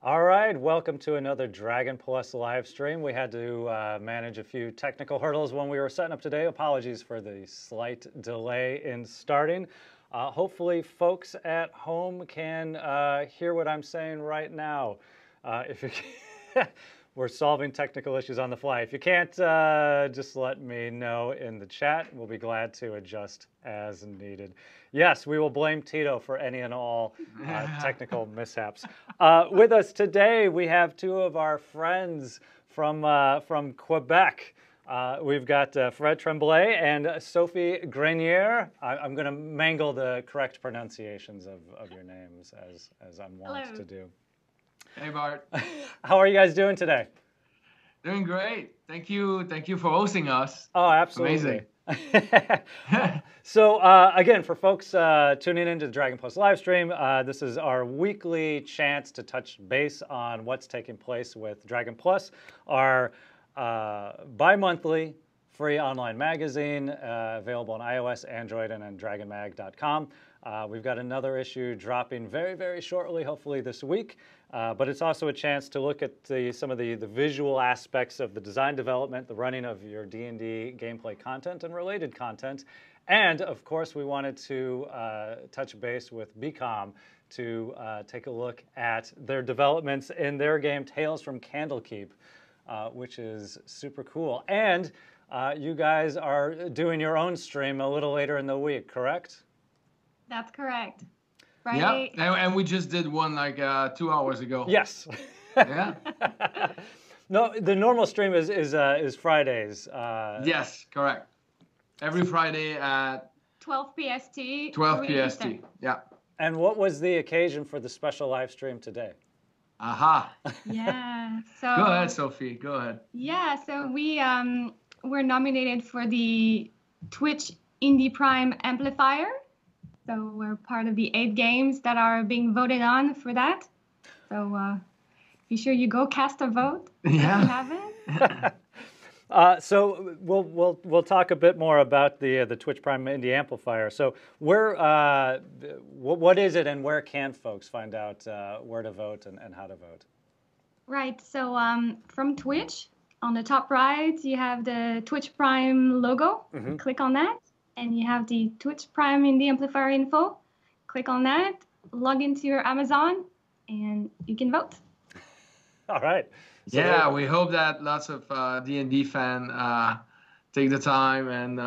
All right, welcome to another Dragon Plus live stream. We had to manage a few technical hurdles when we were setting up today. Apologies for the slight delay in starting. Hopefully folks at home can hear what I'm saying right now. If you can, we're solving technical issues on the fly. If you can't, just let me know in the chat. We'll be glad to adjust as needed. Yes, we will blame Tito for any and all technical mishaps. With us today, we have two of our friends from Quebec. We've got Fred Tremblay and Sophie Grenier. I'm going to mangle the correct pronunciations of your names as I'm wont to do. Hey, Bart. How are you guys doing today? Doing great. Thank you for hosting us. Oh, absolutely. Amazing. So again, for folks tuning into the Dragon Plus live stream, this is our weekly chance to touch base on what's taking place with Dragon Plus, our bi-monthly free online magazine available on iOS, Android, and on dragonmag.com. We've got another issue dropping very, very shortly, hopefully this week. But it's also a chance to look at some of the visual aspects of the design development, the running of your D&D gameplay content and related content. And, of course, we wanted to touch base with BCOM to take a look at their developments in their game Tales from Candlekeep, which is super cool. And you guys are doing your own stream a little later in the week, correct? That's correct. Friday. Yeah, and we just did one like 2 hours ago. Yes. Yeah. No, the normal stream is Fridays. Yes, correct. Every Friday at 12 PST. 12 PST. Yeah. And what was the occasion for the special live stream today? Aha. Yeah. So Go ahead, Sophie. Go ahead. Yeah. So we were nominated for the Twitch Indie Prime Amplifier. So we're part of the 8 games that are being voted on for that. So be sure you go cast a vote if you haven't. So we'll talk a bit more about the Twitch Prime Indie Amplifier. So where what is it, and where can folks find out where to vote and how to vote? Right. So from Twitch, on the top right, you have the Twitch Prime logo. Mm-hmm. Click on that. And you have the Twitch Prime Indie Amplifier info. Click on that, log into your Amazon, and you can vote. All right. So yeah, we hope that lots of D&D fans take the time and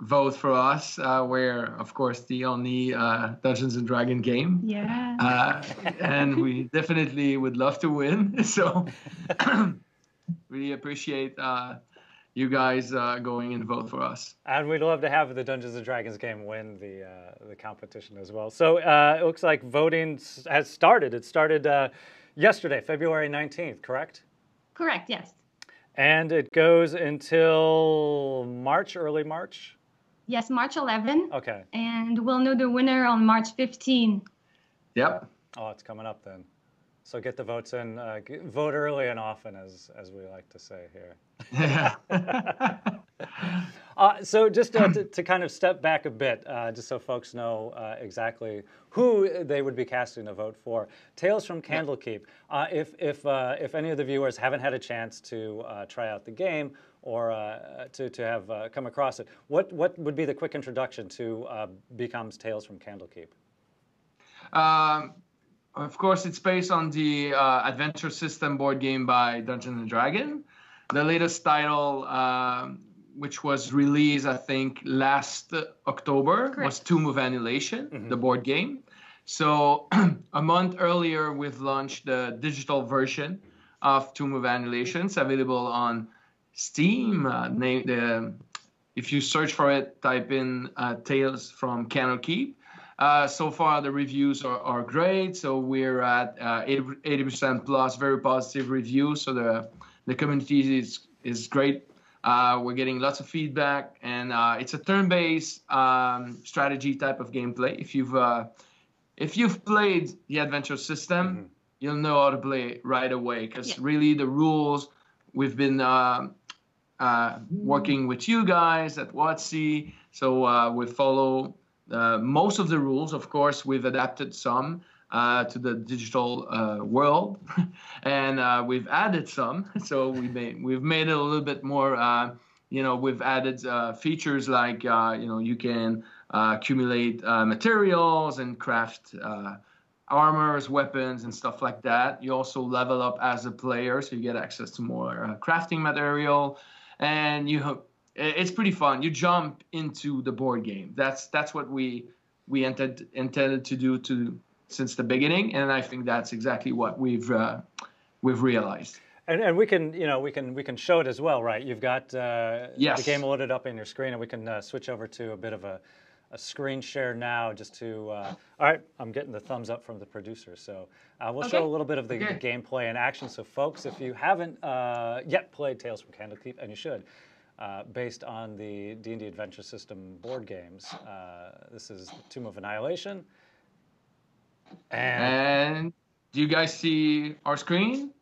vote for us. We're, of course, the only Dungeons & Dragons game. Yeah. And we definitely would love to win. So really appreciate you guys going and vote for us. And we'd love to have the Dungeons & Dragons game win the competition as well. So it looks like voting has started. It started yesterday, February 19th, correct? Correct, yes. And it goes until March, early March? Yes, March 11. Okay. And we'll know the winner on March 15. Yep. Oh, it's coming up then. So get the votes in. Vote early and often, as we like to say here. Yeah. So just to kind of step back a bit, just so folks know exactly who they would be casting a vote for. Tales from Candlekeep. If any of the viewers haven't had a chance to try out the game or to have come across it, what would be the quick introduction to BCOM's Tales from Candlekeep? Of course, it's based on the adventure system board game by Dungeons & Dragons. The latest title, which was released, I think, last October, Correct. was Tomb of Annihilation, the board game. So a month earlier, we've launched the digital version of Tomb of Annihilation. It's available on Steam. If you search for it, type in Tales from Candlekeep. So far, the reviews are great. So we're at 80% plus, very positive reviews. So the community is great. We're getting lots of feedback, and it's a turn-based strategy type of gameplay. If you've played the adventure system, you'll know how to play it right away. Because really, the rules we've been working with you guys at WotC, so we follow most of the rules. Of course, we've adapted some to the digital world, and we've added some. So we've made it a little bit more. We've added features like you can accumulate materials and craft armors, weapons, and stuff like that. You also level up as a player, so you get access to more crafting material, and it's pretty fun. You jump into the board game. That's what we intended to do since the beginning, and I think that's exactly what we've realized. And we can show it as well, right? You've got Yes. the game loaded up in your screen, and we can switch over to a bit of a screen share now, just to. All right, I'm getting the thumbs up from the producer, so we'll show a little bit of the gameplay in action. So, folks, if you haven't yet played Tales from Candlekeep, and you should, based on the D&D Adventure System board games, this is Tomb of Annihilation. And do you guys see our screen?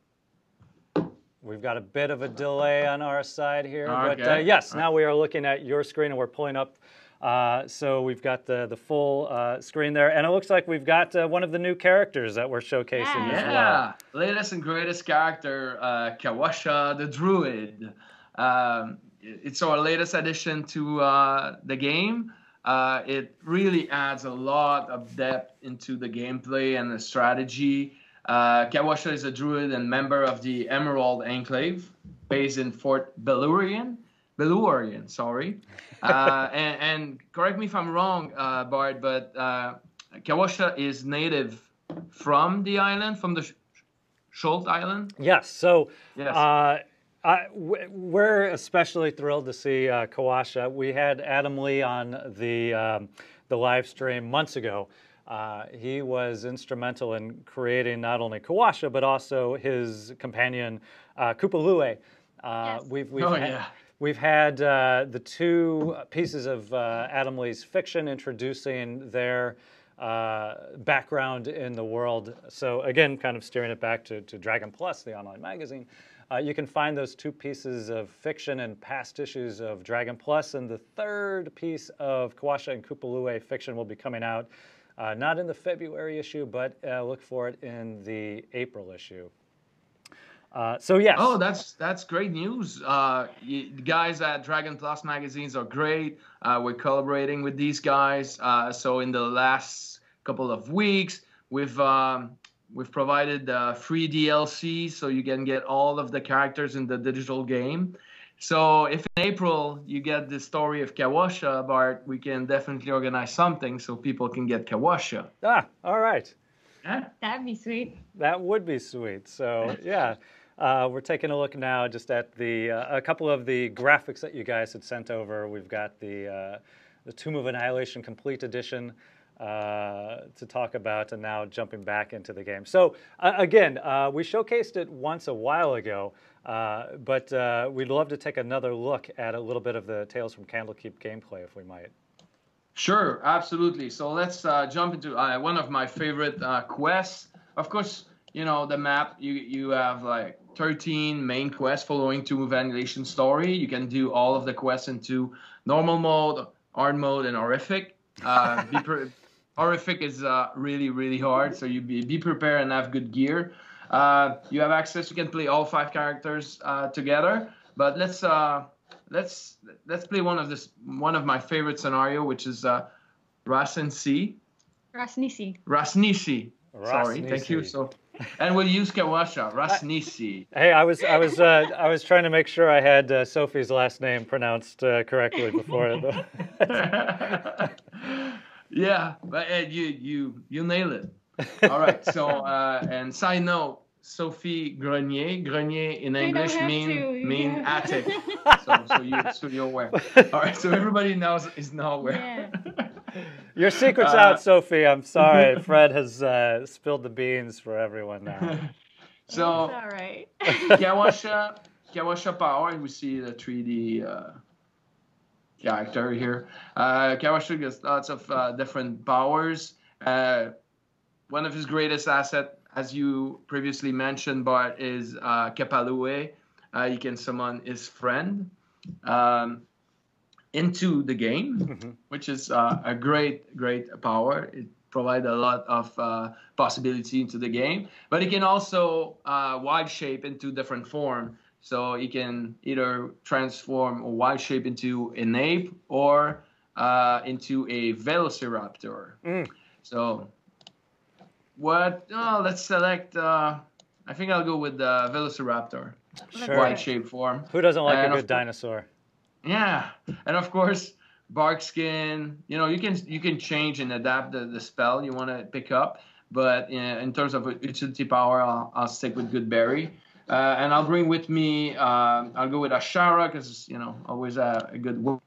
We've got a bit of a delay on our side here, Okay. but yes, now we are looking at your screen and we're pulling up. So we've got the full screen there, and it looks like we've got one of the new characters that we're showcasing as well. Yeah, latest and greatest character, Kawasha the Druid. It's our latest addition to the game. It really adds a lot of depth into the gameplay and the strategy. Kawasha is a druid and member of the Emerald Enclave, based in Fort Belurian, sorry. And correct me if I'm wrong, Bart, but Kawasha is native from the island, from the Schult Island? Yes, so yes. We're especially thrilled to see Kawasha. We had Adam Lee on the live stream months ago. He was instrumental in creating not only Kawasha, but also his companion, Kupalue. Yes. We've had the two pieces of Adam Lee's fiction introducing their background in the world. So again, kind of steering it back to Dragon Plus, the online magazine. You can find those two pieces of fiction in past issues of Dragon Plus, and the third piece of Kawasha and Kupalue fiction will be coming out not in the February issue, but look for it in the April issue. So yes. Oh, that's great news. The guys at Dragon Plus magazines are great. We're collaborating with these guys. So in the last couple of weeks, we've provided free DLC, so you can get all of the characters in the digital game. So if in April you get the story of Kawasha, Bart, we can definitely organize something so people can get Kawasha. All right. Yeah. That'd be sweet. That would be sweet. So yeah, we're taking a look now just at a couple of the graphics that you guys had sent over. We've got the Tomb of Annihilation Complete Edition to talk about, and now jumping back into the game. So again, we showcased it once a while ago, but we'd love to take another look at a little bit of the Tales from Candlekeep gameplay, if we might. Sure, absolutely. So let's jump into one of my favorite quests. Of course, the map, you have like 13 main quests following Tomb of Annihilation story. You can do all of the quests into normal mode, hard mode, and horrific. Horrific is really, really hard, so you be prepared and have good gear. You have access. You can play all 5 characters together. But let's play one of my favorite scenario, which is Rasnisi. Sorry, thank you. So, and we'll use Kawasha. Rasnisi. Hey, I was trying to make sure I had Sophie's last name pronounced correctly before. Yeah, but you nailed it. All right. So and side note, Sophie Grenier in English mean attic. So you're aware. All right. So everybody is now aware. Yeah. Your secret's out, Sophie. I'm sorry. Fred has spilled the beans for everyone now. So it's all right. Kawasha power. We see the 3D. Character here. Kawasha gets lots of different powers. One of his greatest assets, as you previously mentioned, Bart, is Kupalue. He can summon his friend into the game, which is a great power. It provide a lot of possibility into the game. But it can also wild shape into different form. So you can either transform a wild shape into an ape or into a velociraptor. So let's select, I think I'll go with the velociraptor. Sure. Wild shape form. Who doesn't like a good dinosaur? Yeah, and of course, bark skin. You can change and adapt the spell you want to pick up. But in terms of utility power, I'll stick with good berry. And I'll bring with me, I'll go with Ashara because, always a good work.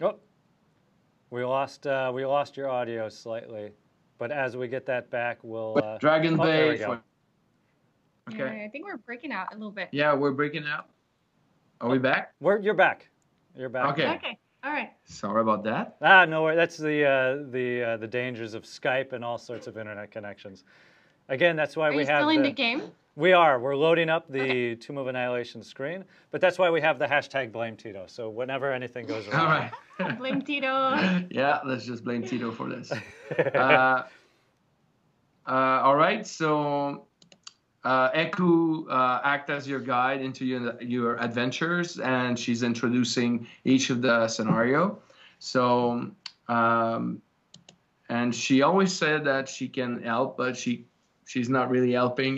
Oh, we lost your audio slightly, but as we get that back, we'll... Dragon Bait. There we go. Okay. Yeah, I think we're breaking out a little bit. Yeah, we're breaking out. Are we back? You're back. You're back. Okay. Okay. All right. Sorry about that. No worry. That's the dangers of Skype and all sorts of internet connections. Again, that's why we have. Are you still in the game? We are. We're loading up the Tomb of Annihilation screen, but that's why we have the hashtag Blame Tito. So whenever anything goes wrong. All right. Blame Tito. Yeah, let's just blame Tito for this. All right. So Eku act as your guide into your adventures, and she's introducing each of the scenario. So, and she always said that she can help, but she's not really helping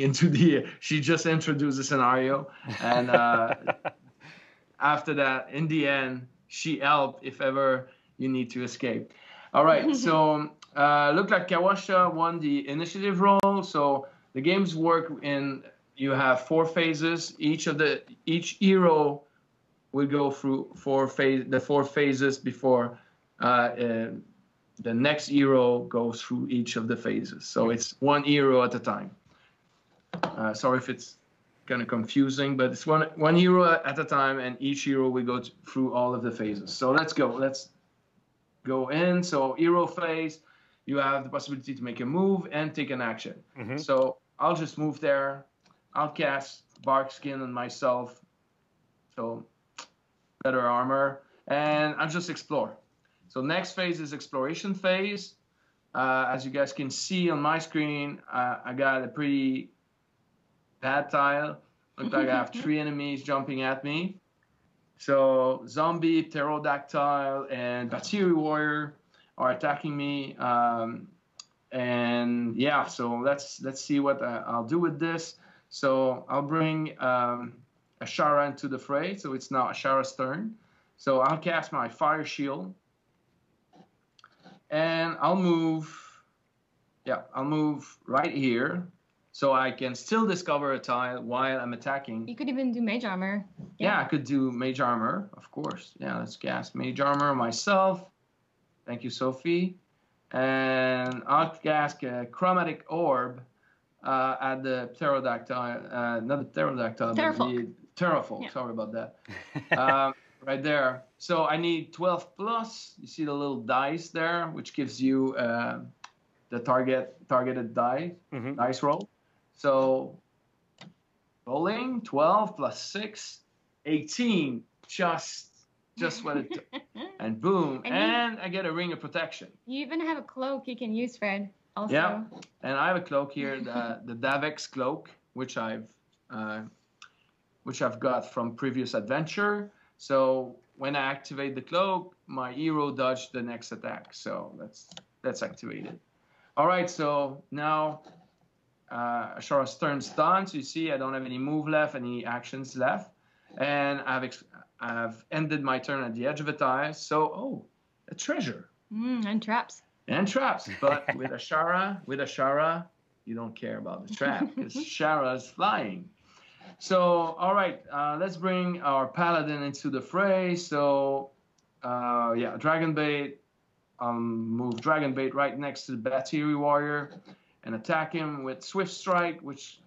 she just introduced the scenario, and after that, in the end, she helped if ever you need to escape. All right. So look like Kawasha won the initiative roll. So the games work in, you have 4 phases. Each hero will go through 4 phases before the next hero goes through each of the phases. So it's 1 hero at a time. Sorry if it's kind of confusing, but it's one hero at a time, and each hero will go through all of the phases. So let's go. Let's go in. So hero phase, you have the possibility to make a move and take an action. So I'll just move there. I'll cast Bark Skin on myself, so better armor, and I'll just explore. So next phase is exploration phase. As you guys can see on my screen, I got a pretty bad tile. Looks like I have 3 enemies jumping at me. So zombie, pterodactyl, and Batiri warrior are attacking me. And yeah, so let's see what I'll do with this. So I'll bring Ashara into the fray. So it's now Ashara's turn. So I'll cast my fire shield. And I'll move right here. So I can still discover a tile while I'm attacking. You could even do mage armor. Yeah, I could do mage armor, of course. Yeah, let's cast mage armor myself. Thank you, Sophie. And I'll cast a chromatic orb at the pterodactyl, not the pterodactyl, but the terrafolk. Yeah. Sorry about that. Right there. So I need 12 plus. You see the little dice there, which gives you the targeted dice roll. So rolling 12 plus 6, 18. Just what it took. And boom, and I get a ring of protection. You even have a cloak you can use, Fred. Also. Yeah, and I have a cloak here, the Davex cloak, which I've got from previous adventure. So when I activate the cloak, my hero dodged the next attack. So that's activated. All right, so now Ashara's turn's done. So you see, I don't have any move left, any actions left, and I've ended my turn at the edge of a tile. So a treasure. And traps. And traps, but with Ashara, you don't care about the trap because Ashara's flying. So, all right, let's bring our paladin into the fray. So, Dragon Bait. Move Dragon Bait right next to the Batiri warrior and attack him with Swift Strike, which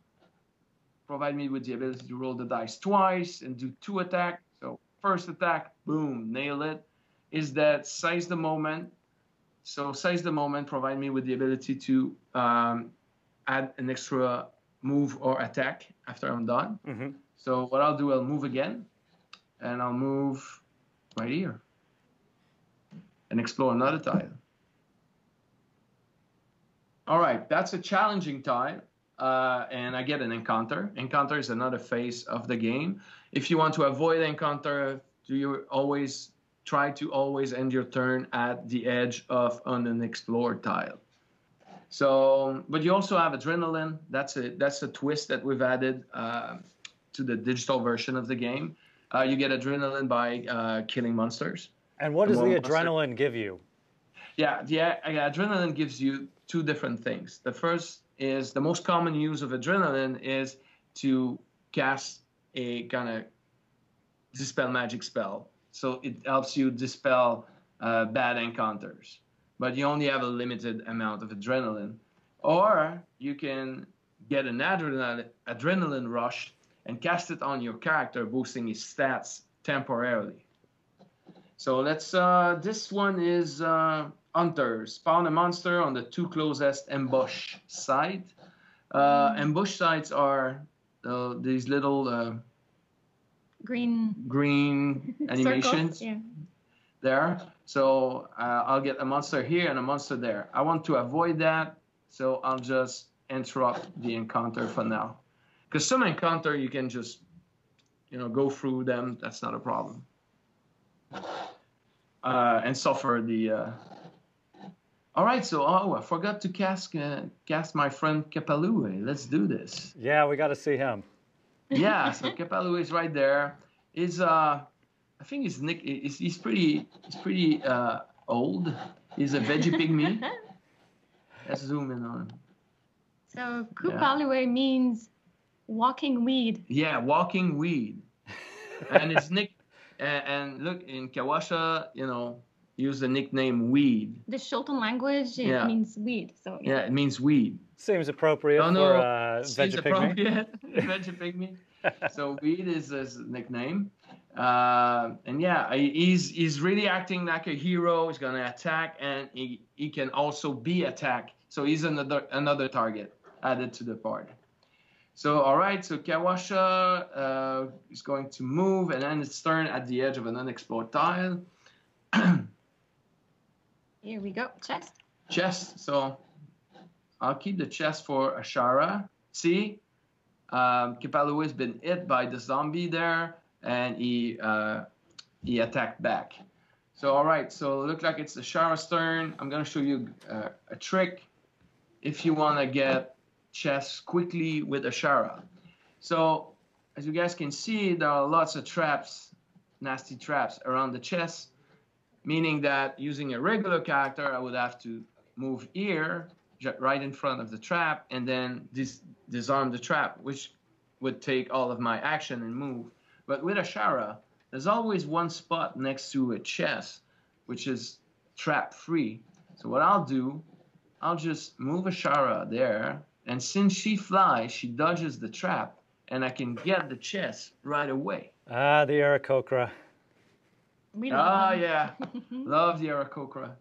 provide me with the ability to roll the dice twice and do 2 attacks. So, first attack, boom, nail it. Is that Seize the Moment. So, Seize the Moment provide me with the ability to add an extra move or attack after I'm done. So what I'll do, I'll move again, and I'll move right here and explore another tile. All right, that's a challenging tile, and I get an encounter. Encounter is another phase of the game. If you want to avoid encounter, do you always try to always end your turn at the edge of an unexplored tile? So, but you also have adrenaline. That's a twist that we've added to the digital version of the game. You get adrenaline by killing monsters. And what does the adrenaline give you? Yeah, the adrenaline gives you two different things. The first is the most common use of adrenaline is to cast a kind of dispel magic spell. So it helps you dispel bad encounters, but you only have a limited amount of adrenaline. Or you can get an adrenaline rush and cast it on your character, boosting his stats temporarily. So let's, this one is Hunter. Spawn a monster on the two closest ambush site. Ambush sites are these little green animations circles, yeah. there. So I'll get a monster here and a monster there. I want to avoid that, so I'll just interrupt the encounter for now. Because some encounter you can just, go through them. That's not a problem. And suffer the. All right, so I forgot to cast my friend Kapalue. Let's do this. Yeah, we got to see him. Yeah, so Kapalue is right there. I think his nick. He's pretty old. He's a veggie pygmy. Let's zoom in on him. So Kapalue means walking weed. Yeah, walking weed. And his nick. And look, in Kawasha, use the nickname Weed. The Shotan language, it means weed. So yeah, it means weed. Seems appropriate for Seems appropriate. Veggie pygmy. So Weed is his nickname. And yeah, he's really acting like a hero. He's gonna attack, and he can also be attacked. So he's another target added to the party. So, all right, so Kawasha is going to move and end its turn at the edge of an unexplored tile. Here we go, chest. Chest, so I'll keep the chest for Ashara. See, Kapalue has been hit by the zombie there, and he attacked back. So, all right, so it looks like it's Ashara's turn. I'm going to show you a trick if you want to get chest quickly with Ashara. So as you guys can see, there are lots of traps, nasty traps around the chest, meaning that using a regular character, I would have to move here, right in front of the trap, and then disarm the trap, which would take all of my action and move. But with Ashara, there's always one spot next to a chest, which is trap free. So what I'll do, I'll just move Ashara there, and since she flies, she dodges the trap, and I can get the chest right away. Ah, the Aarakocra. Yeah. Love the Aarakocra.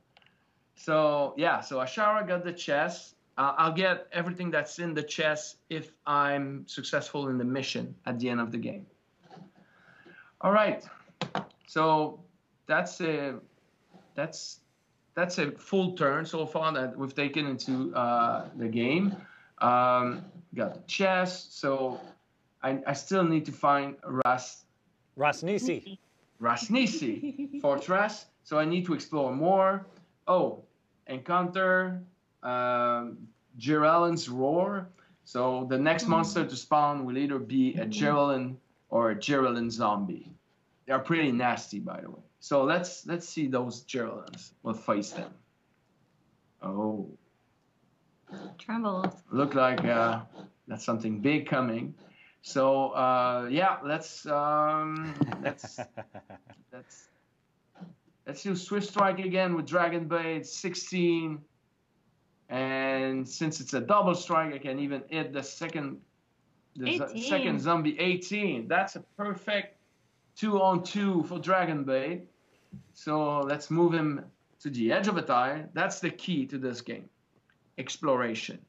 So, yeah, so Ashara got the chest. I'll get everything that's in the chest if I'm successful in the mission at the end of the game. All right. So that's a full turn so far that we've taken into the game. Got the chest, so I still need to find Rasnisi fortress. So I need to explore more. Oh, encounter Gerallin's Roar. So the next monster to spawn will either be a Gerallin or a Gerallin zombie. They are pretty nasty, by the way. So let's see those Gerallins. We'll face them. Oh. Trembles. Look like that's something big coming. So yeah, let's do Swift Strike again with Dragon Blade 16, and since it's a double strike, I can even hit the second zombie 18. That's a perfect 2-on-2 for Dragon Blade. So let's move him to the edge of a tile. That's the key to this game. Exploration.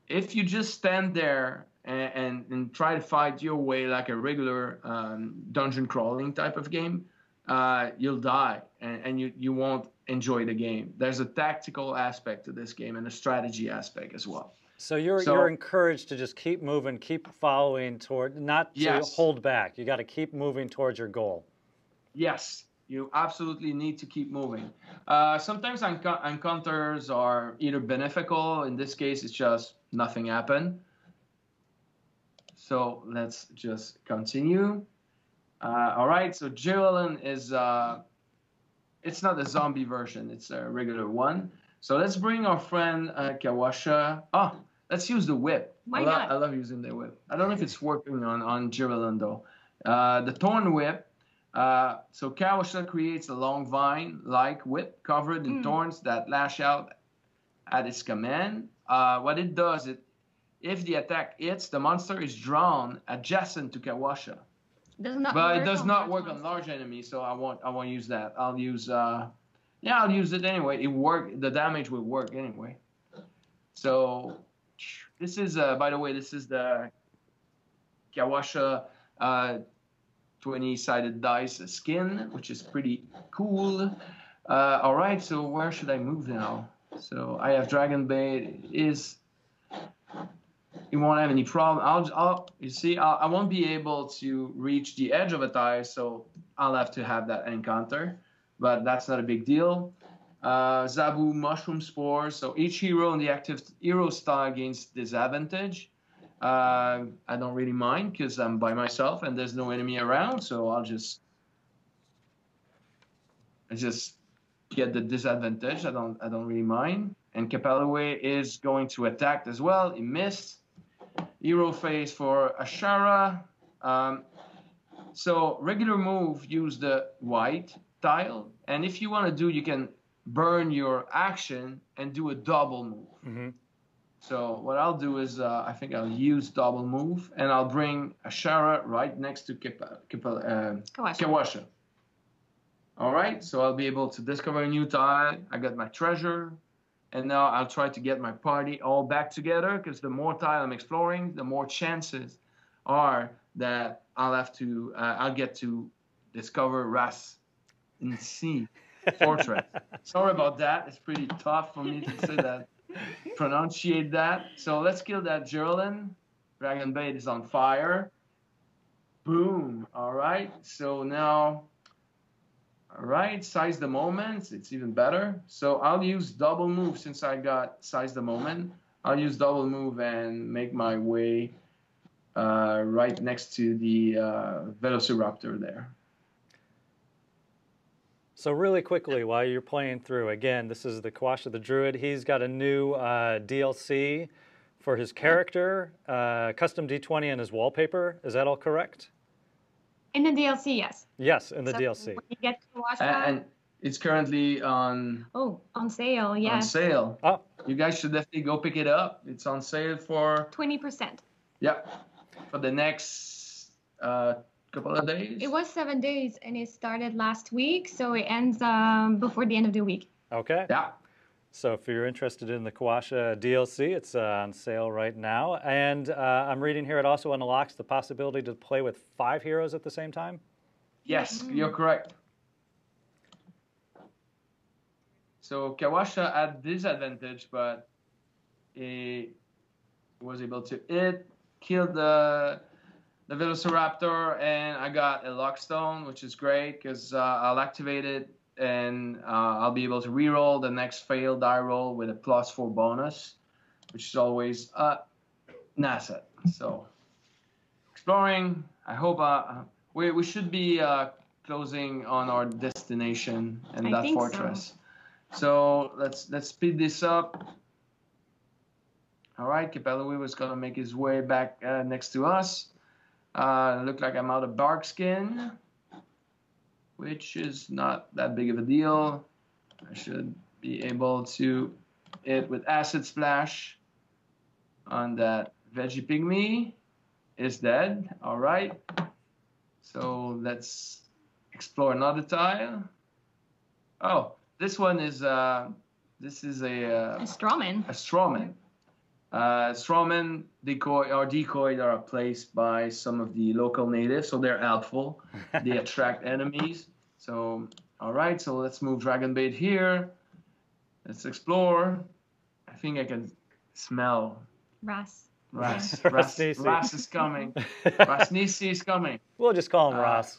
If you just stand there and try to fight your way like a regular dungeon crawling type of game, you'll die and you won't enjoy the game. There's a tactical aspect to this game and a strategy aspect as well. So you're encouraged to just keep moving, keep following toward, not to hold back. You got to keep moving towards your goal. Yes, you absolutely need to keep moving. Sometimes encounters are either beneficial. In this case, it's just nothing happened. So let's just continue. All right, so Jalen is, it's not a zombie version, it's a regular one. So let's bring our friend Kawasha. Oh, let's use the whip. Why not? I love using the whip. I don't know if it's working on Jalen though. The Thorn Whip. So Kawasha creates a long vine-like whip covered in thorns that lash out at its command. What it does, if the attack hits, the monster is drawn adjacent to Kawasha. But it does not work on large enemies, so I won't use that. I'll use I'll use it anyway. The damage will work anyway. So this is by the way, this is the Kawasha 20-sided dice skin, which is pretty cool. All right, so where should I move now? So I have Dragon Bait. You won't have any problem. I won't be able to reach the edge of a tile, so I'll have to have that encounter, but that's not a big deal. Zabu Mushroom Spores. So each hero in the active hero style gains disadvantage. I don't really mind because I'm by myself and there's no enemy around, so I just get the disadvantage. I don't really mind. And Kapalaway is going to attack as well. He missed. Hero phase for Ashara. So regular move, use the white tile. And if you want to do, you can burn your action and do a double move. Mm-hmm. So what I'll do is I think I'll use double move. And I'll bring Ashara right next to Kawasha. All right, so I'll be able to discover a new tile. I got my treasure. And now I'll try to get my party all back together, because the more tile I'm exploring, the more chances are that I'll get to discover Ras in Sea Fortress. Sorry about that. It's pretty tough for me to say that, pronunciate that. So let's kill that Geraldine. Dragon Bait is on fire. Boom. All right. So now... All right, size the moment, it's even better. So I'll use double move since I got size the moment. I'll use double move and make my way right next to the Velociraptor there. So really quickly, while you're playing through, again, this is the Kawasha the Druid. He's got a new DLC for his character, custom D20 and his wallpaper. Is that all correct? In the DLC, yes. Yes, in the DLC. When you get to watch and it's currently on... Oh, on sale, yes. On sale. Oh. You guys should definitely go pick it up. It's on sale for... 20%. Yeah, for the next couple of days. It was 7 days, and it started last week, so it ends before the end of the week. Okay. Yeah. So if you're interested in the Kawasha DLC, it's on sale right now. And I'm reading here it also unlocks the possibility to play with 5 heroes at the same time? Yes, you're correct. So Kawasha had disadvantage, but he was able to kill the Velociraptor, and I got a Lockstone, which is great because I'll activate it. And I'll be able to reroll the next failed die roll with a +4 bonus, which is always an asset. So exploring, I hope we should be closing on our destination and that fortress. So let's speed this up. All right, Kapalaway was gonna make his way back next to us. Look like I'm out of bark skin, which is not that big of a deal. I should be able to hit with Acid Splash on that Veggie Pygmy. Is dead. All right. So let's explore another tile. Oh, this one is a Strawman. A Strawman. Strawman decoys are placed by some of the local natives, so they're helpful. They attract enemies. So, all right, so let's move Dragon Bait here. Let's explore. I think I can smell Ras. Ras Rasnisi. is coming. Rasnisi is coming. We'll just call him Ross.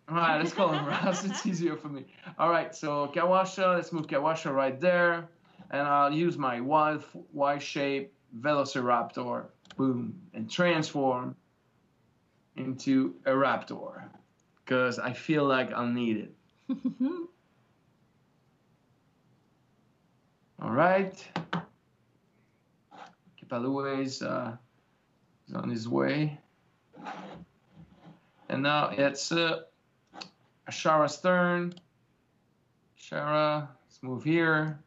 All right, let's call him Ras. It's easier for me. All right, so Kawasha, let's move Kawasha right there. And I'll use my Y-shape Velociraptor. Boom. And transform into a raptor. Because I feel like I'll need it. All right. Kipalue is on his way. And now it's Ashara's turn. Ashara, let's move here.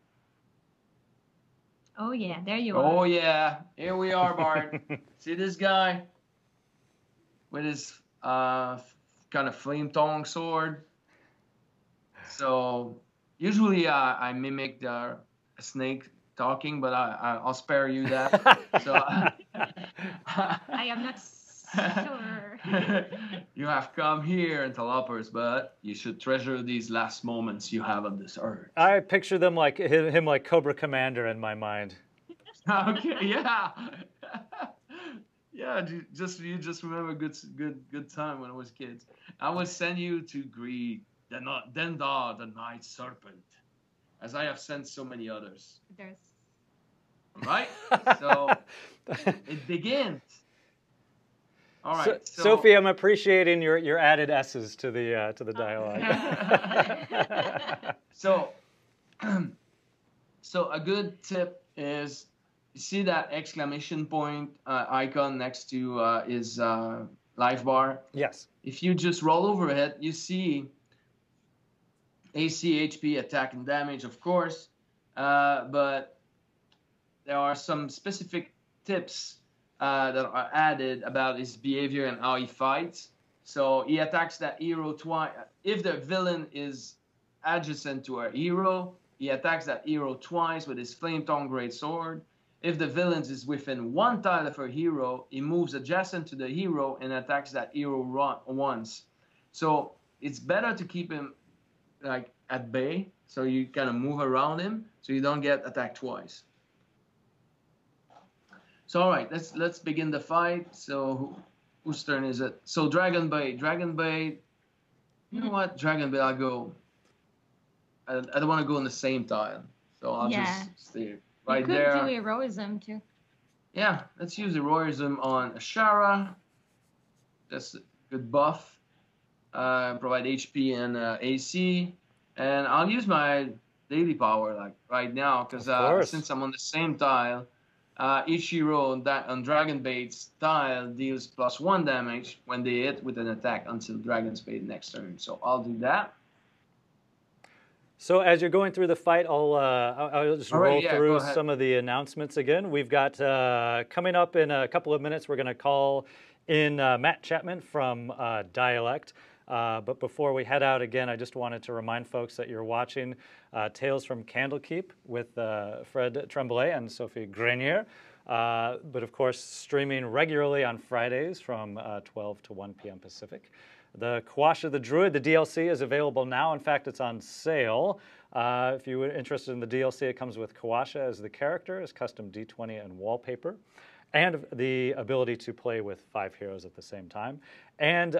Oh yeah, there you are. Oh yeah, here we are, Bart. See this guy with his kind of flame tongue sword. So usually I mimic a snake talking, but I'll spare you that. So I am not sure. You have come here, interlopers, but you should treasure these last moments you have on this earth. I picture them like him like Cobra Commander in my mind. Okay, yeah. Yeah, you just remember good time when I was kids. I will send you to greet Dendar, the night serpent, as I have sent so many others. There's Right? So it begins. All right. So, Sophie, I'm appreciating your added S's to the dialogue. So a good tip is, you see that exclamation point icon next to his life bar? Yes. If you just roll over it, you see AC, HP, attack, and damage, of course. But there are some specific tips that are added about his behavior and how he fights. So he attacks that hero twice. If the villain is adjacent to a hero, he attacks that hero twice with his flame tongue great sword. If the villain is within one tile of a hero, he moves adjacent to the hero and attacks that hero once. So it's better to keep him like at bay, so you kind of move around him, so you don't get attacked twice. So all right, let's begin the fight. So whose turn is it? So Dragon Bait. You know what? Dragon Bait, I'll go. I don't want to go on the same tile, so I'll just stay right there. You could do heroism too. Yeah, let's use heroism on Ashara. That's a good buff. Provide HP and AC, and I'll use my daily power like right now because since I'm on the same tile. Each hero on Dragon Bait's tile deals +1 damage when they hit with an attack until Dragon's Bait next turn. So I'll do that. So as you're going through the fight, I'll just roll through some of the announcements again. We've got coming up in a couple of minutes, we're going to call in Matt Chapman from Dialect. But before we head out again, I just wanted to remind folks that you're watching Tales from Candlekeep with Fred Tremblay and Sophie Grenier. But of course, streaming regularly on Fridays from 12 to 1 p.m. Pacific. The Kawasha the Druid, the DLC, is available now. In fact, it's on sale. If you were interested in the DLC, it comes with Kawasha as the character, as custom D20 and wallpaper, and the ability to play with 5 heroes at the same time. And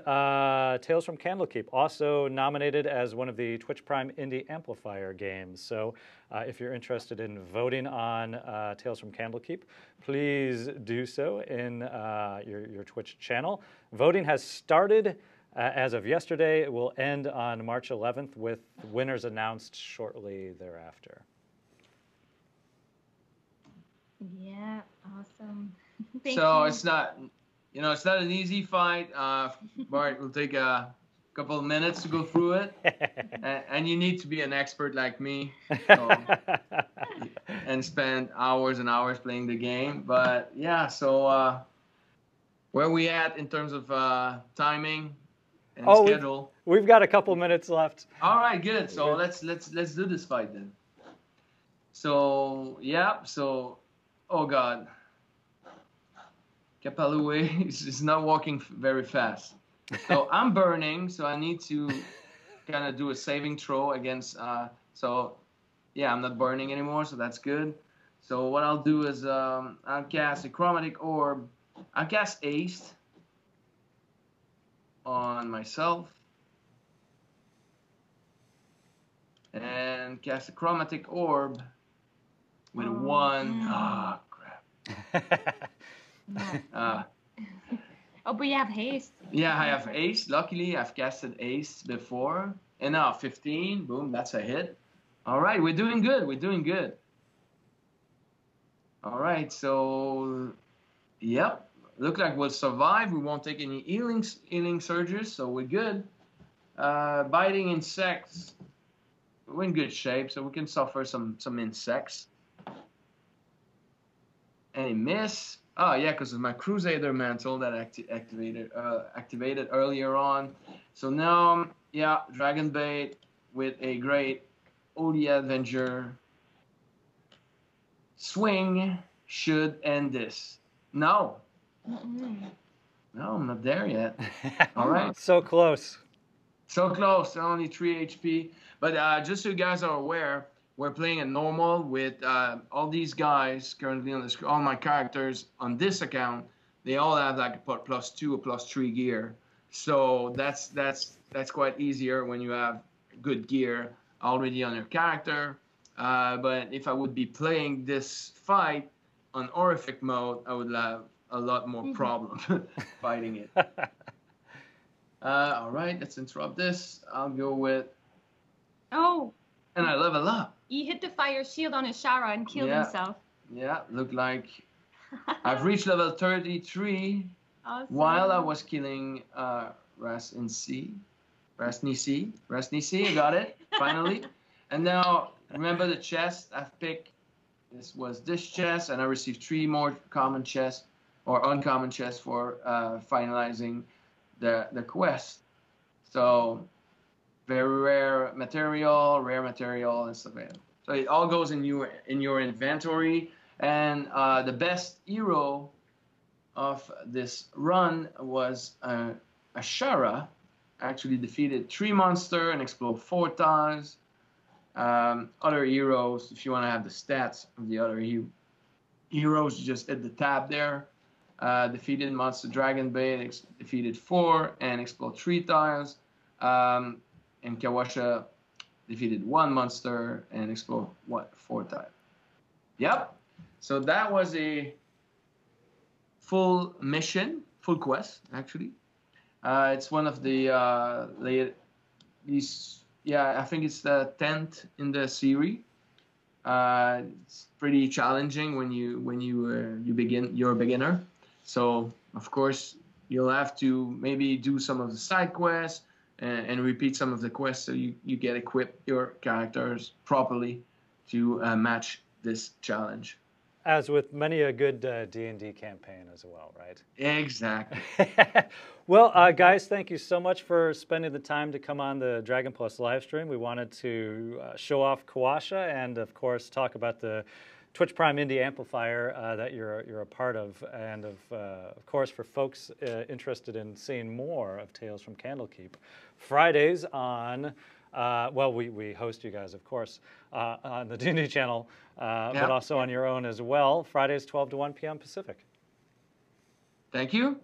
Tales from Candlekeep, also nominated as one of the Twitch Prime Indie Amplifier games. So if you're interested in voting on Tales from Candlekeep, please do so in your Twitch channel. Voting has started as of yesterday. It will end on March 11th with winners announced shortly thereafter. Yeah, awesome. So it's not, it's not an easy fight. Bart will take a couple of minutes to go through it, and you need to be an expert like me, and spend hours and hours playing the game. But yeah, so where are we at in terms of timing and schedule? We've got a couple minutes left. All right, good. So let's do this fight then. So yeah, oh God. Kapalue is not walking very fast. So I'm burning, so I need to kind of do a saving throw against. So yeah, I'm not burning anymore, so that's good. So what I'll do is I'll cast a chromatic orb. I'll cast Haste on myself. And cast a chromatic orb with a 1. Oh, crap. Oh, but you have haste. Yeah, I have Haste. Luckily, I've casted Haste before. And now 15. Boom, that's a hit. All right, we're doing good. We're doing good. All right, so, yep. Look like we'll survive. We won't take any healing surges, so we're good. Biting insects. We're in good shape, so we can suffer some insects. Any miss? Oh yeah, because of my Crusader mantle that activated earlier on. So now, yeah, Dragon Bait with a great Odia Avenger. Swing should end this. No. No, I'm not there yet. All right. So close. So close. Only 3 HP. But just so you guys are aware, we're playing a normal with all these guys currently on the screen. All my characters on this account, they all have like a +2 or +3 gear. So that's quite easier when you have good gear already on your character. But if I would be playing this fight on horrific mode, I would have a lot more problem fighting it. All right, let's interrupt this. I'll go with. Oh. And I level up. He hit the fire shield on Ashara and killed himself. Yeah, look like I've reached level 33 Awesome. while I was killing Rasnisi, I got it, finally. And now, remember the chest I've picked? This was this chest, and I received 3 more common chests or uncommon chests for finalizing the quest. So, very rare material, and stuff like that. So it all goes in your inventory. And the best hero of this run was Ashara. Actually defeated 3 monsters and exploded 4 times. Other heroes, if you want to have the stats of the other heroes, you just hit the tab there. Defeated monster Dragon Bait, defeated 4 and exploded 3 times. And Kawasha defeated 1 monster and exploded 4 times. Yep. So that was a full mission, full quest actually. It's one of the I think it's the 10th in the series. It's pretty challenging when you're a beginner. So of course you'll have to maybe do some of the side quests and repeat some of the quests so you get equipped your characters properly to match this challenge. As with many a good D&D campaign as well, right? Exactly. Well, guys, thank you so much for spending the time to come on the Dragon Plus live stream. We wanted to show off Kawasha and, of course, talk about the Twitch Prime Indie Amplifier that you're a part of. And, of course, for folks interested in seeing more of Tales from Candlekeep, Fridays on... we host you guys, of course, on the D&D channel, but also on your own as well. Fridays, 12 to 1 p.m. Pacific. Thank you.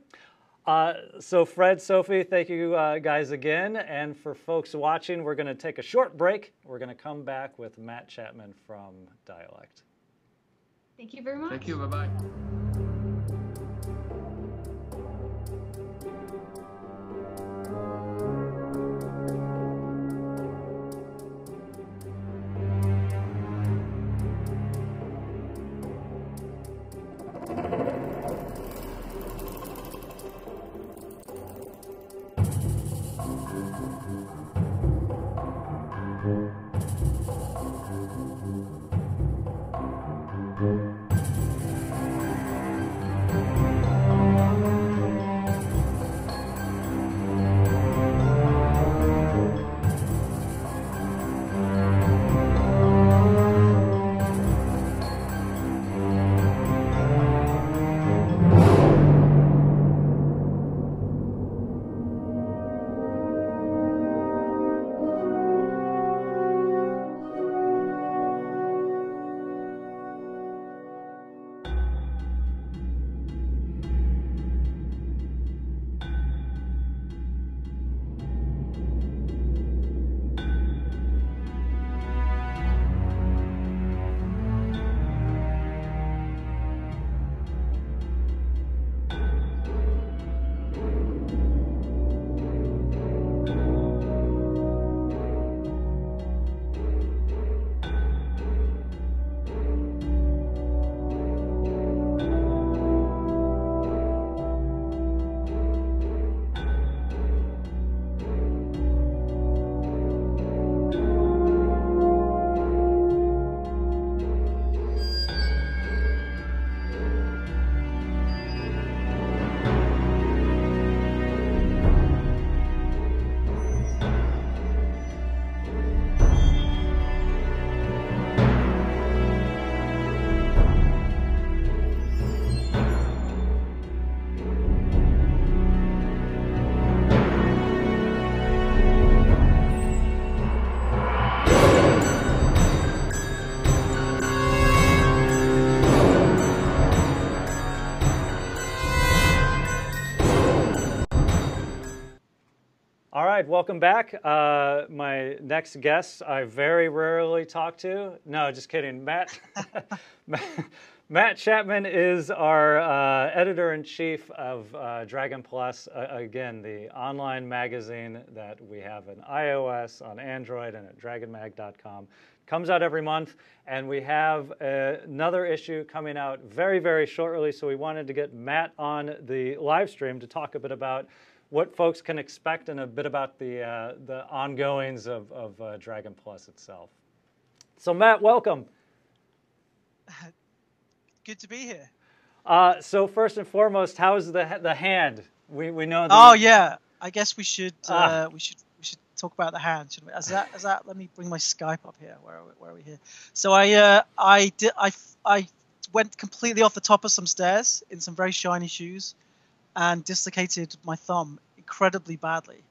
So Fred, Sophie, thank you guys again. And for folks watching, we're going to take a short break. We're going to come back with Matt Chapman from Dialect. Thank you very much. Thank you. Bye-bye. right, welcome back. My next guest I very rarely talk to. No, just kidding. Matt Chapman is our editor-in-chief of Dragon Plus. Again, the online magazine that we have on iOS, on Android, and at dragonmag.com. Comes out every month, and we have another issue coming out very, very shortly. So we wanted to get Matt on the live stream to talk a bit about what folks can expect and a bit about the ongoings of Dragon Plus itself. So Matt, welcome. Good to be here. So first and foremost, how's the hand? We know. Oh yeah, I guess we should talk about the hand, shouldn't we? As that. Let me bring my Skype up here. Where are we here? So I went completely off the top of some stairs in some very shiny shoes, and dislocated my thumb incredibly badly.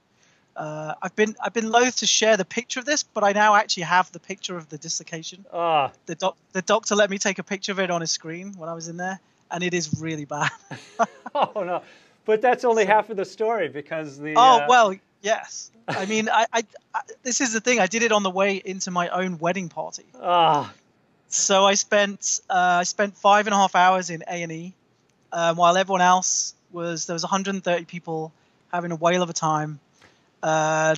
I've been loath to share the picture of this, but I now actually have the picture of the dislocation. The doctor let me take a picture of it on his screen when I was in there, and it is really bad. Oh no, but that's only half of the story because the. Oh well, yes. I mean, I this is the thing. I did it on the way into my own wedding party. So I spent 5.5 hours in A&E, while everyone else there was 130 people having a whale of a time.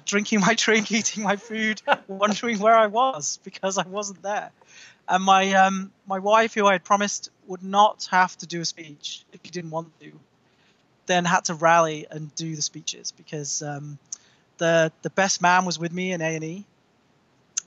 Drinking my drink, eating my food, wondering where I was because I wasn't there. And my wife, who I had promised would not have to do a speech if she didn't want to, then had to rally and do the speeches because the best man was with me in A&E,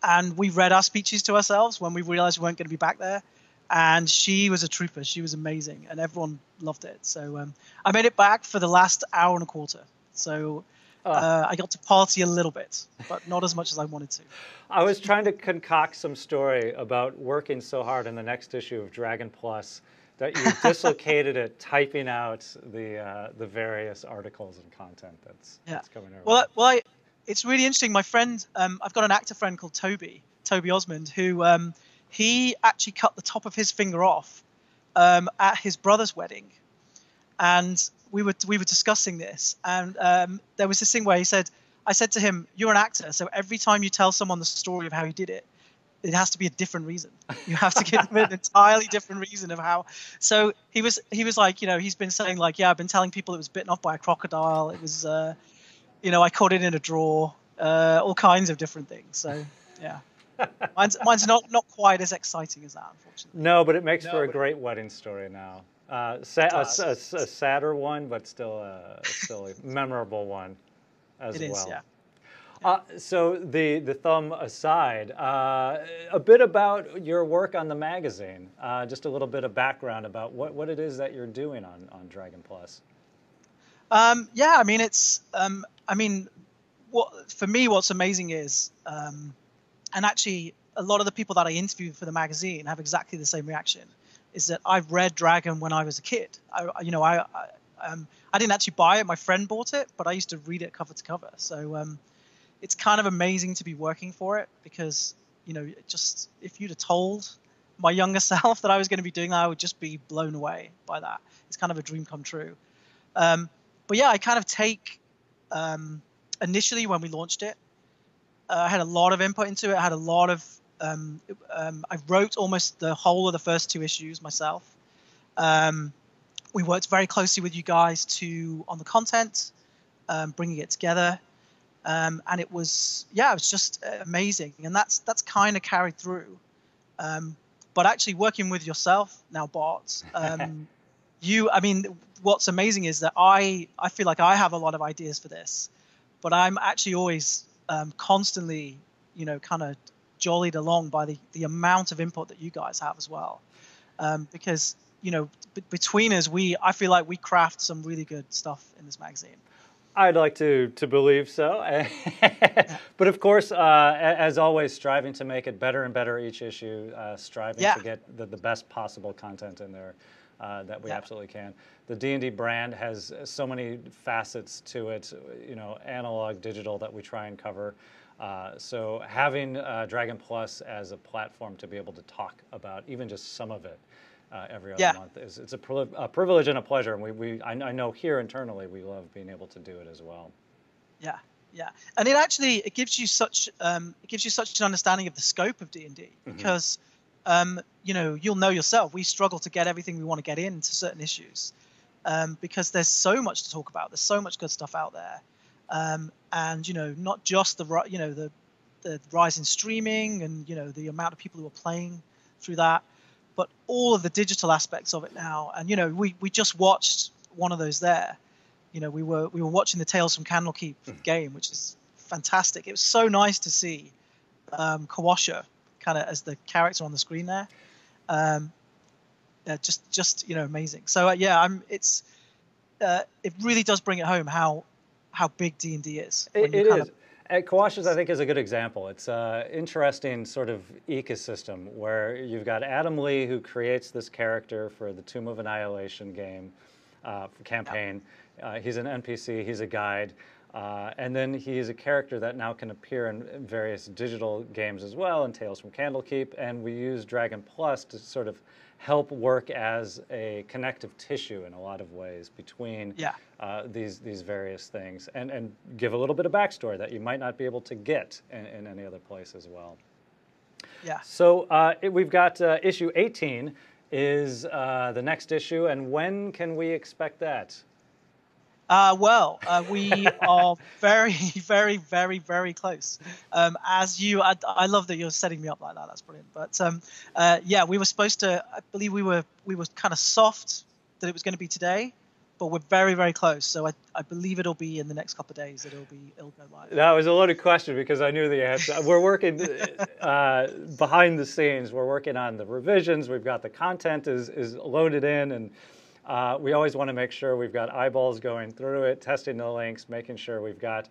and we read our speeches to ourselves when we realized we weren't going to be back there. And she was a trooper. She was amazing, and everyone loved it. So I made it back for the last hour and a quarter. So. I got to party a little bit, but not as much as I wanted to. I was trying to concoct some story about working so hard in the next issue of Dragon Plus that you dislocated it typing out the various articles and content that's coming over. Well, it's really interesting. My friend, I've got an actor friend called Toby Osmond, who he actually cut the top of his finger off at his brother's wedding, and we were discussing this, and there was this thing where I said to him, "You're an actor, so every time you tell someone the story of how you did it, it has to be a different reason. You have to give them an entirely different reason of how." So he was like, he's been saying like, "Yeah, I've been telling people it was bitten off by a crocodile. It was, I caught it in a drawer, all kinds of different things." So yeah, mine's not quite as exciting as that, unfortunately. No, but it makes for a great wedding story now. A sadder one, but still a memorable one as well. It is, yeah. So the thumb aside, a bit about your work on the magazine. Just a little bit of background about what it is that you're doing on Dragon Plus. Yeah, I mean for me, what's amazing is, and actually a lot of the people that I interviewed for the magazine have exactly the same reaction. Is that I've read Dragon when I was a kid. I didn't actually buy it. My friend bought it, but I used to read it cover to cover. So it's kind of amazing to be working for it because, just if you'd have told my younger self that I was going to be doing that, I would just be blown away by that. It's kind of a dream come true. But yeah, I kind of take, initially when we launched it, I had a lot of input into it. I had a lot of, I wrote almost the whole of the first 2 issues myself. We worked very closely with you guys on the content, bringing it together, and it was just amazing, and that's kind of carried through. But actually working with yourself now, Bart, what's amazing is that I feel like I have a lot of ideas for this, but I'm actually always constantly, kind of jollied along by the amount of input that you guys have as well, because between us I feel like we craft some really good stuff in this magazine. I'd like to believe so. But of course, as always, striving to make it better and better each issue, striving to get the best possible content in there that we absolutely can. The D&D brand has so many facets to it, analog, digital, that we try and cover. So having Dragon Plus as a platform to be able to talk about even just some of it every other month it's a privilege and a pleasure. And I know here internally we love being able to do it as well. Yeah, Yeah, and it gives you such an understanding of the scope of D&D, because you'll know yourself, we struggle to get everything we want to get into certain issues, because there's so much to talk about. There's so much good stuff out there, and not just the rise in streaming and the amount of people who are playing through that, but all of the digital aspects of it now. And we just watched one of those there. We were watching the Tales from Candlekeep game, which is fantastic. It was so nice to see Kawasha kind of as the character on the screen there. Just amazing. So it really does bring it home how big D&D is. It is. Kawasha's, I think, is a good example. It's an interesting sort of ecosystem where you've got Adam Lee, who creates this character for the Tomb of Annihilation game campaign. He's an NPC, he's a guide, and then he's a character that now can appear in various digital games as well, and Tales from Candlekeep, and we use Dragon Plus to sort of help work as a connective tissue in a lot of ways between these various things, and give a little bit of backstory that you might not be able to get in any other place as well. Yeah. So we've got issue 18 is the next issue, and when can we expect that? We are very, very, very, very close. I love that you're setting me up like that. That's brilliant. But we were supposed to. I believe we were kind of soft that it was going to be today, but we're very, very close. So I believe it'll be in the next couple of days. It'll go live. That was a loaded question because I knew the answer. We're working behind the scenes. We're working on the revisions. We've got the content is loaded in, and we always want to make sure we've got eyeballs going through it, testing the links, making sure we've got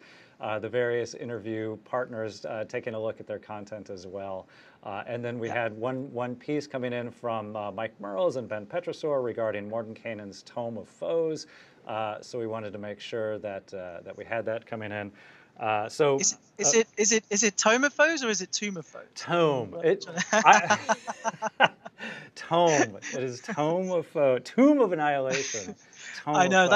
the various interview partners taking a look at their content as well. And then we had one piece coming in from Mike Merles and Ben Petrosor regarding Mordenkainen's Tome of Foes. So we wanted to make sure that we had that coming in. Is it Tome of Foes or is it Tomb of Foes? Tome. Tome. It is Tome of Foes. Tomb of Annihilation. I know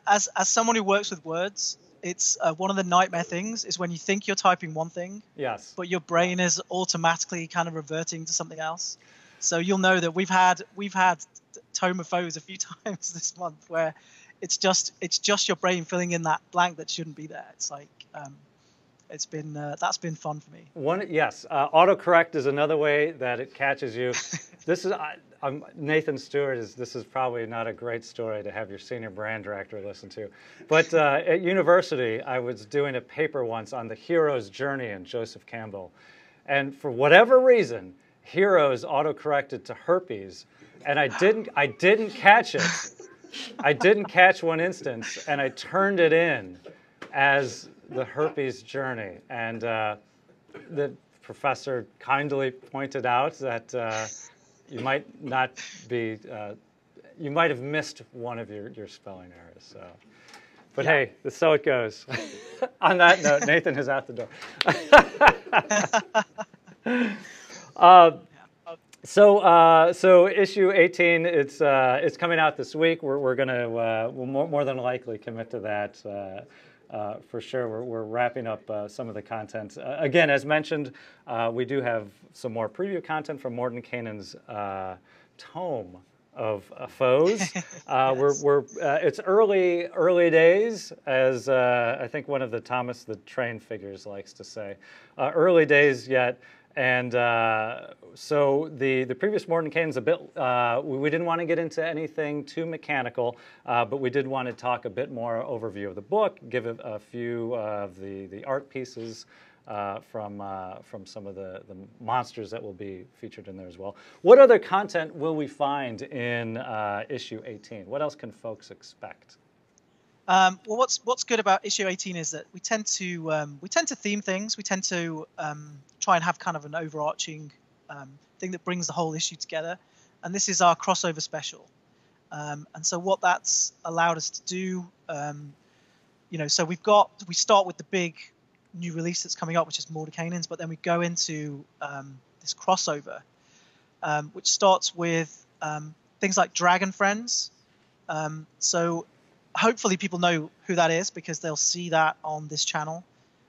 as someone who works with words, it's one of the nightmare things is when you think you're typing one thing, yes, but your brain is automatically kind of reverting to something else. So you'll know that we've had Tome of Foes a few times this month where it's just your brain filling in that blank that shouldn't be there. It's like that's been fun for me. Autocorrect is another way that it catches you. This is Nathan Stewart. This is probably not a great story to have your senior brand director listen to, but at university I was doing a paper once on the hero's journey in Joseph Campbell, and for whatever reason, heroes autocorrected to herpes, and I didn't catch it. I didn't catch one instance, and I turned it in as the herpes journey, and the professor kindly pointed out that you might not be, you might have missed one of your spelling errors. So, but hey, that's so it goes. On that note, Nathan is out the door. So issue 18, it's coming out this week. We're gonna we'll more than likely commit to that for sure. We're wrapping up some of the content. Again, as mentioned, we do have some more preview content from Mordenkainen's Tome of Foes. Yes. It's early days, as I think one of the Thomas the Train figures likes to say. Early days yet. And so the previous Mordenkainen's a bit, we didn't want to get into anything too mechanical, but we did want to talk a bit more overview of the book, give a few of the art pieces from some of the monsters that will be featured in there as well. What other content will we find in issue 18? What else can folks expect? Well, what's good about issue 18 is that we tend to theme things. We tend to try and have kind of an overarching thing that brings the whole issue together. And this is our crossover special. And so what that's allowed us to do, so we start with the big new release that's coming up, which is Mordenkainen's, but then we go into this crossover, which starts with things like Dragon Friends. So hopefully people know who that is because they'll see that on this channel.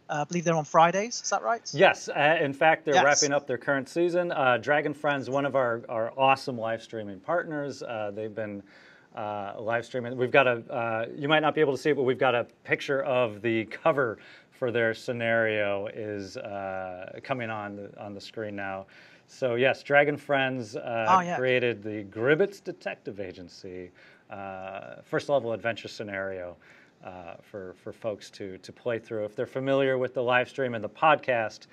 I believe they're on Fridays. Is that right? Yes. In fact, they're Yes. wrapping up their current season. Dragon Friends, one of our awesome live streaming partners. They've been live streaming. We've got you might not be able to see it, but we've got a picture of the cover for their scenario is coming on the screen now. So yes, Dragon Friends created the Gribbets Detective Agency first level adventure scenario for folks to play through. If they're familiar with the live stream and the podcast,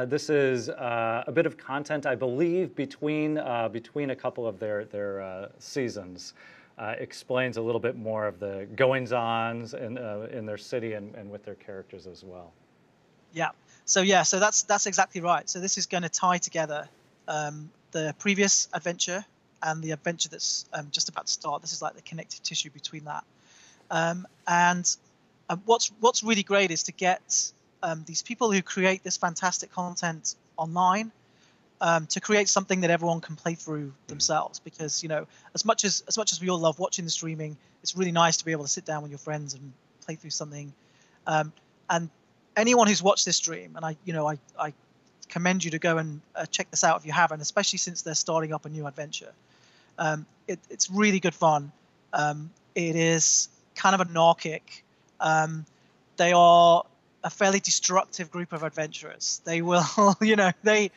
this is a bit of content, I believe, between a couple of their seasons. Explains a little bit more of the goings-ons in their city and with their characters as well. Yeah. So that's exactly right. So this is going to tie together the previous adventure and the adventure that's just about to start. This is like the connective tissue between that. And what's really great is to get these people who create this fantastic content online to create something that everyone can play through themselves. Because as much as we all love watching the streaming, it's really nice to be able to sit down with your friends and play through something. And anyone who's watched this stream, and I commend you to go and check this out if you haven't, especially since they're starting up a new adventure. It's really good fun. It is kind of anarchic. They are a fairly destructive group of adventurers. They will, they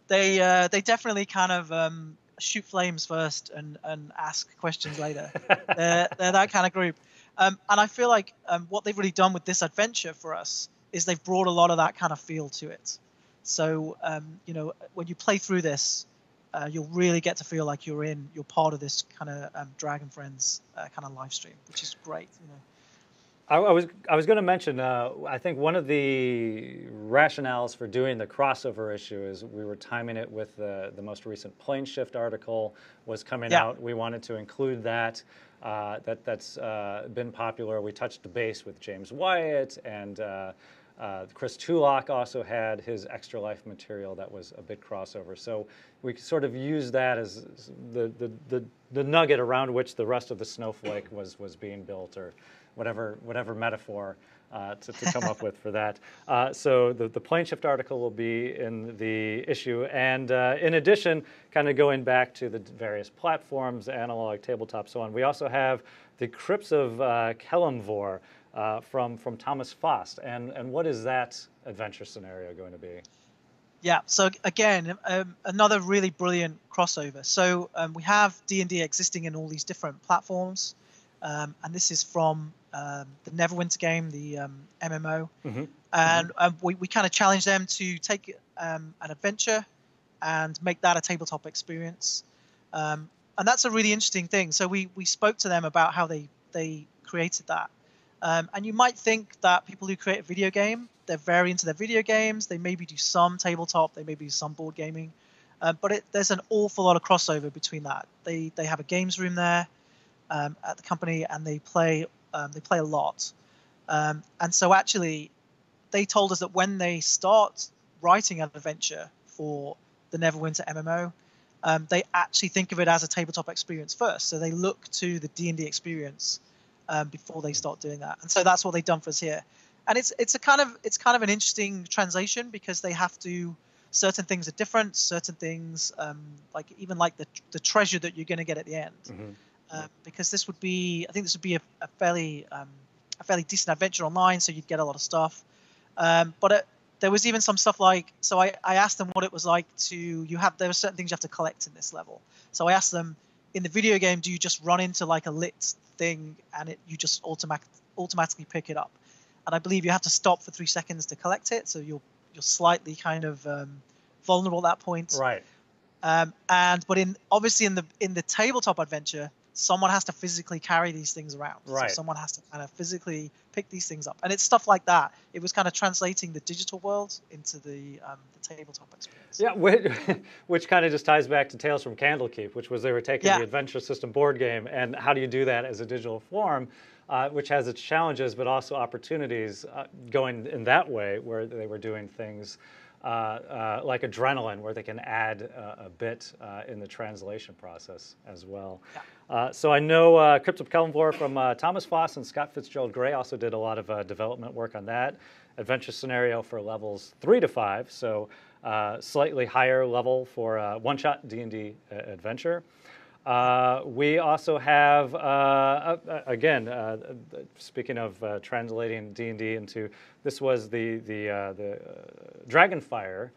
definitely kind of shoot flames first and ask questions later. They're that kind of group. And I feel like what they've really done with this adventure for us is they've brought a lot of that kind of feel to it. So, when you play through this, you'll really get to feel like you're part of this kind of Dragon Friends kind of live stream, which is great. I was going to mention, I think one of the rationales for doing the crossover issue is we were timing it with the most recent Plane Shift article was coming out. We wanted to include that. That's been popular. We touched base with James Wyatt, and Chris Tulloch also had his Extra Life material that was a big crossover. So we sort of used that as the nugget around which the rest of the snowflake was being built, or whatever metaphor to come up with for that. So the Plane Shift article will be in the issue. And in addition, kind of going back to the various platforms, analog, tabletop, so on, we also have the Crypts of Kalimdor from Thomas Faust. And what is that adventure scenario going to be? Yeah, so again, another really brilliant crossover. So we have D&D existing in all these different platforms. And this is from the Neverwinter game, the MMO. Mm-hmm. And we kind of challenge them to take an adventure and make that a tabletop experience. And that's a really interesting thing. So we spoke to them about how they created that. And you might think that people who create a video game, they're very into their video games. They maybe do some tabletop, they maybe do some board gaming. But there's an awful lot of crossover between that. They have a games room there at the company, and they play a lot. And so actually, they told us that when they start writing an adventure for the Neverwinter MMO, they actually think of it as a tabletop experience first. So they look to the D&D experience before they start doing that. And so that's what they've done for us here. And it's kind of an interesting translation, because they have to, certain things are different, certain things like the treasure that you're going to get at the end. Mm-hmm. Because I think this would be a fairly decent adventure online, so you'd get a lot of stuff. But there was even some stuff like, so I asked them what it was like there were certain things you have to collect in this level. So I asked them, in the video game, do you just run into like a lit thing and you just automatically pick it up? And I believe you have to stop for 3 seconds to collect it, so you're slightly kind of vulnerable at that point. Right. But obviously in the tabletop adventure, someone has to physically carry these things around. Right. So someone has to kind of physically pick these things up. And it's stuff like that. It was kind of translating the digital world into the tabletop experience. Yeah, which kind of just ties back to Tales from Candlekeep, which was they were taking the adventure system board game, and how do you do that as a digital form, which has its challenges but also opportunities going in that way, where they were doing things like adrenaline, where they can add a bit in the translation process as well. Yeah. So I know Crypts of Kalimdor from Thomas Foss and Scott Fitzgerald Gray also did a lot of development work on that. Adventure scenario for levels 3 to 5, so slightly higher level for one-shot D&D adventure. We also have, again, speaking of translating D&D into, this was the Dragonfire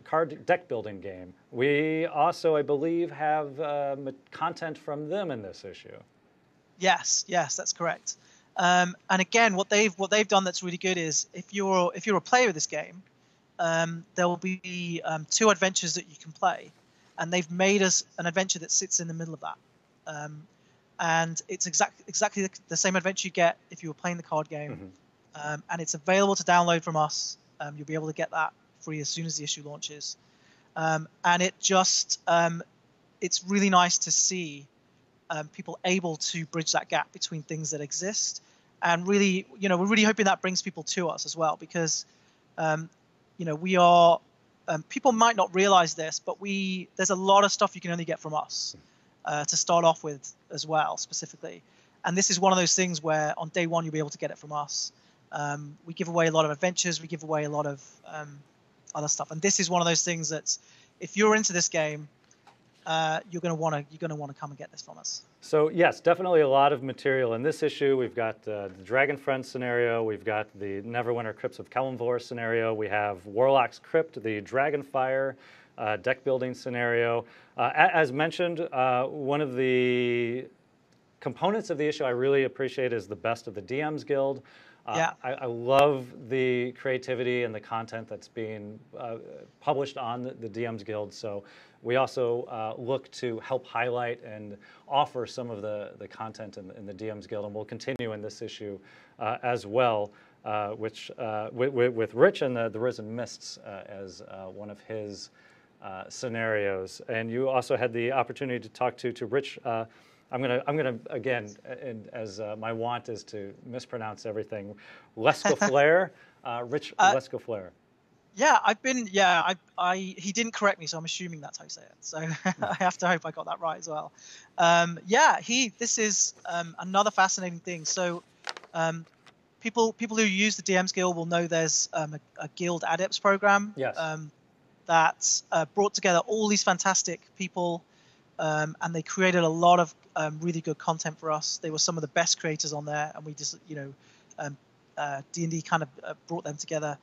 card deck building game. We also, I believe, have content from them in this issue. Yes, that's correct. And again, what they've done that's really good is if you're a player of this game, there will be 2 adventures that you can play. And they've made us an adventure that sits in the middle of that. And it's exactly the same adventure you get if you were playing the card game. Mm-hmm. And it's available to download from us. You'll be able to get that free as soon as the issue launches. And it just, it's really nice to see people able to bridge that gap between things that exist. And really, we're really hoping that brings people to us as well, because, we are, people might not realize this, but there's a lot of stuff you can only get from us to start off with as well, specifically. And this is one of those things where on day one, you'll be able to get it from us. We give away a lot of adventures. We give away a lot of other stuff. And this is one of those things that if you're into this game, you're going to want to come and get this from us. So yes, definitely a lot of material in this issue. We've got the Dragon Friend scenario. We've got the Neverwinter Crypts of Kalimdor scenario. We have Warlock's Crypt, the Dragonfire deck building scenario. As mentioned, one of the components of the issue I really appreciate is the Best of the DMs Guild. Yeah. I love the creativity and the content that's being published on the DMs Guild. So we also look to help highlight and offer some of the content in the DMs Guild, and we'll continue in this issue as well, which with Rich and the Risen Mists as one of his scenarios. And you also had the opportunity to talk to Rich. I'm gonna again, and as my want is to mispronounce everything, Lescaflair, Rich Lescaflair. Yeah, he didn't correct me, so I'm assuming that's how you say it. So I have to hope I got that right as well. This is another fascinating thing. So people who use the DMs Guild will know there's a Guild Adepts program. Yes. That's brought together all these fantastic people, and they created a lot of really good content for us. They were some of the best creators on there, and we just, D&D kind of brought them together.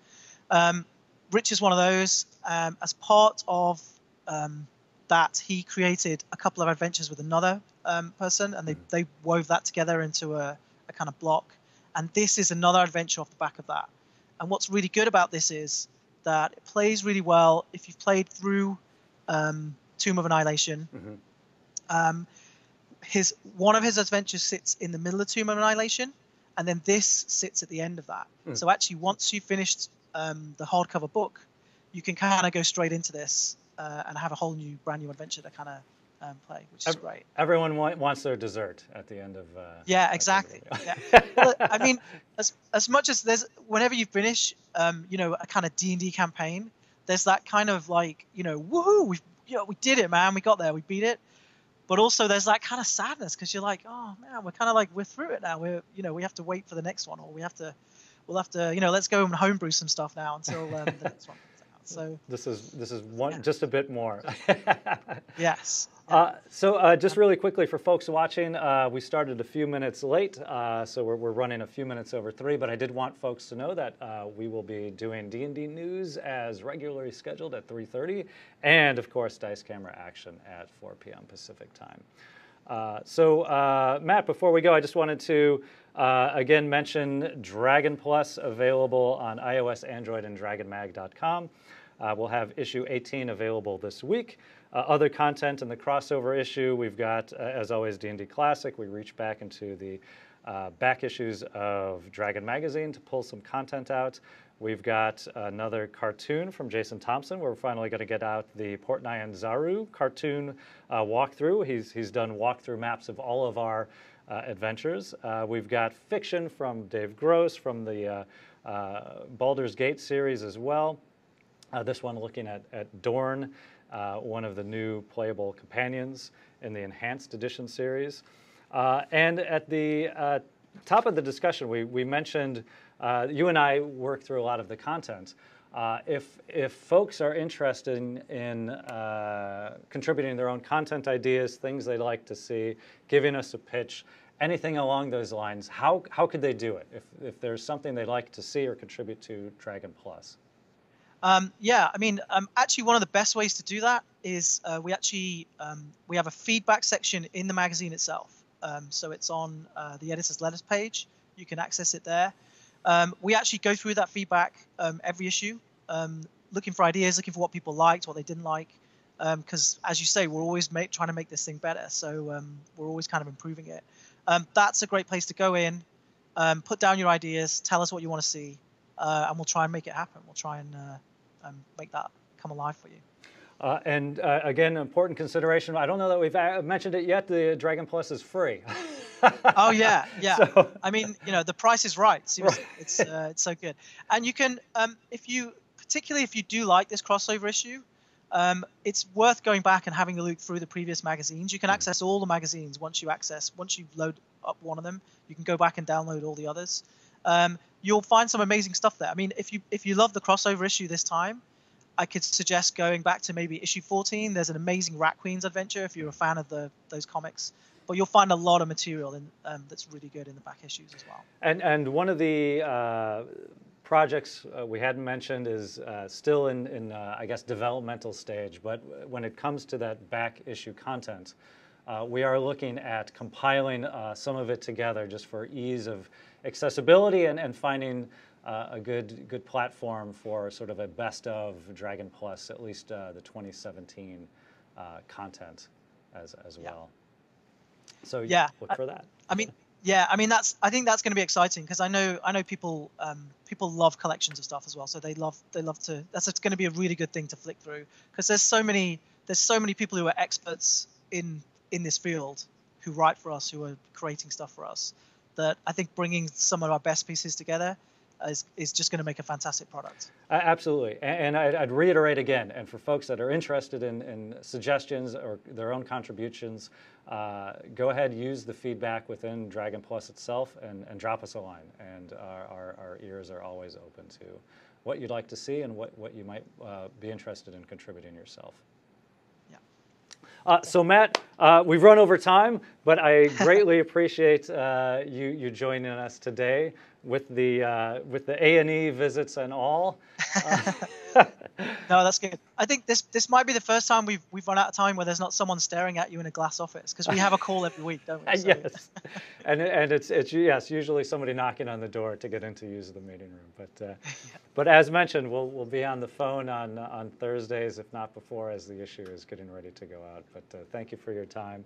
Rich is one of those. As part of that, he created a couple of adventures with another person, and they wove that together into a kind of block. And this is another adventure off the back of that. And what's really good about this is that it plays really well if you've played through Tomb of Annihilation. Mm-hmm. One of his adventures sits in the middle of Tomb of Annihilation, and then this sits at the end of that. So actually, once you've finished the hardcover book, you can kind of go straight into this and have a whole brand new adventure to kind of play, which is great. Everyone wants their dessert at the end of. Yeah, exactly. Well, I mean, as much as whenever you finish, a kind of D&D campaign, there's that kind of like, woohoo, we did it, man, we got there, we beat it. But also there's that kind of sadness because you're like, oh man, we're kind of like, we're through it now. We have to wait for the next one, or we'll have to, let's go and homebrew some stuff now until the next one comes out. So this is one just a bit more. Yes. So just really quickly for folks watching, we started a few minutes late, so we're running a few minutes over 3. But I did want folks to know that we will be doing D&D news as regularly scheduled at 3:30, and of course Dice Camera action at 4 p.m. Pacific time. So Matt, before we go, I just wanted to again mention Dragon Plus available on iOS, Android, and DragonMag.com. We'll have issue 18 available this week. Other content in the crossover issue, we've got, as always, D&D Classic. We reach back into the back issues of Dragon Magazine to pull some content out. We've got another cartoon from Jason Thompson. We're finally going to get out the Port Nyan Zaru cartoon walkthrough. He's done walkthrough maps of all of our adventures. We've got fiction from Dave Gross from the Baldur's Gate series as well. This one looking at Dorn, one of the new playable companions in the Enhanced Edition series. And at the top of the discussion, we mentioned, you and I worked through a lot of the content. If folks are interested in contributing their own content ideas, things they'd like to see, giving us a pitch, anything along those lines, how could they do it if there's something they'd like to see or contribute to Dragon Plus? Yeah, I mean, actually, one of the best ways to do that is we have a feedback section in the magazine itself. So it's on the editor's letters page. You can access it there. We actually go through that feedback every issue, looking for ideas, looking for what people liked, what they didn't like. Because, as you say, we're always trying to make this thing better. So we're always kind of improving it. That's a great place to go in, put down your ideas, tell us what you want to see, and we'll try and make it happen. We'll try and make that come alive for you. And again, important consideration. I don't know that we've mentioned it yet. The Dragon Plus is free. Oh yeah. So, I mean, the price is right. Seriously, right. It's so good. And you can, particularly if you do like this crossover issue, it's worth going back and having a look through the previous magazines. You can access all the magazines once you load up one of them. You can go back and download all the others. You'll find some amazing stuff there. I mean, if you love the crossover issue this time, I could suggest going back to maybe issue 14. There's an amazing Rat Queens adventure if you're a fan of those comics. But you'll find a lot of material that's really good in the back issues as well. And one of the projects we hadn't mentioned is still in I guess, developmental stage. But when it comes to that back issue content, we are looking at compiling some of it together just for ease of accessibility and finding a good platform for sort of a best of Dragon Plus, at least the 2017 content as well. So yeah, look for that. I mean, I think that's going to be exciting because I know people love collections of stuff as well. So they love to. It's going to be a really good thing to flick through because there's so many people who are experts in this field who write for us, who are creating stuff for us, that I think bringing some of our best pieces together is just going to make a fantastic product. Absolutely. And I'd reiterate again, and for folks that are interested in suggestions or their own contributions, go ahead, use the feedback within Dragon Plus itself and drop us a line. And our ears are always open to what you'd like to see and what you might be interested in contributing yourself. So Matt, we've run over time, but I greatly appreciate you joining us today with the A&E visits and all. No, that's good. I think this might be the first time we've run out of time where there's not someone staring at you in a glass office, because we have a call every week, don't we? So. Yes, and it's usually somebody knocking on the door to get in to use the meeting room. But as mentioned, we'll be on the phone on Thursdays, if not before, as the issue is getting ready to go out. But thank you for your time.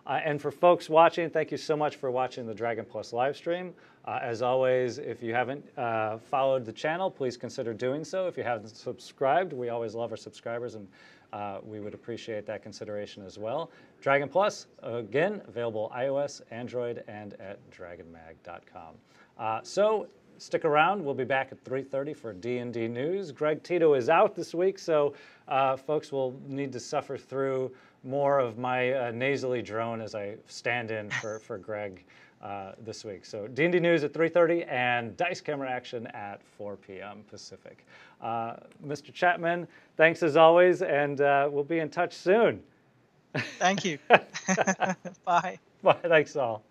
And for folks watching, thank you so much for watching the Dragon Plus live stream. As always, if you haven't followed the channel, please consider doing so. If you haven't subscribed, we always love our subscribers, and we would appreciate that consideration as well. Dragon Plus, again, available iOS, Android, and at dragonmag.com. So stick around. We'll be back at 3:30 for D&D News. Greg Tito is out this week, so folks will need to suffer through more of my nasally drone as I stand in for Greg this week. So D&D News at 3:30 and Dice Camera Action at 4 p.m. Pacific. Mr. Chapman, thanks as always, and we'll be in touch soon. Thank you. Bye. Bye. Thanks all.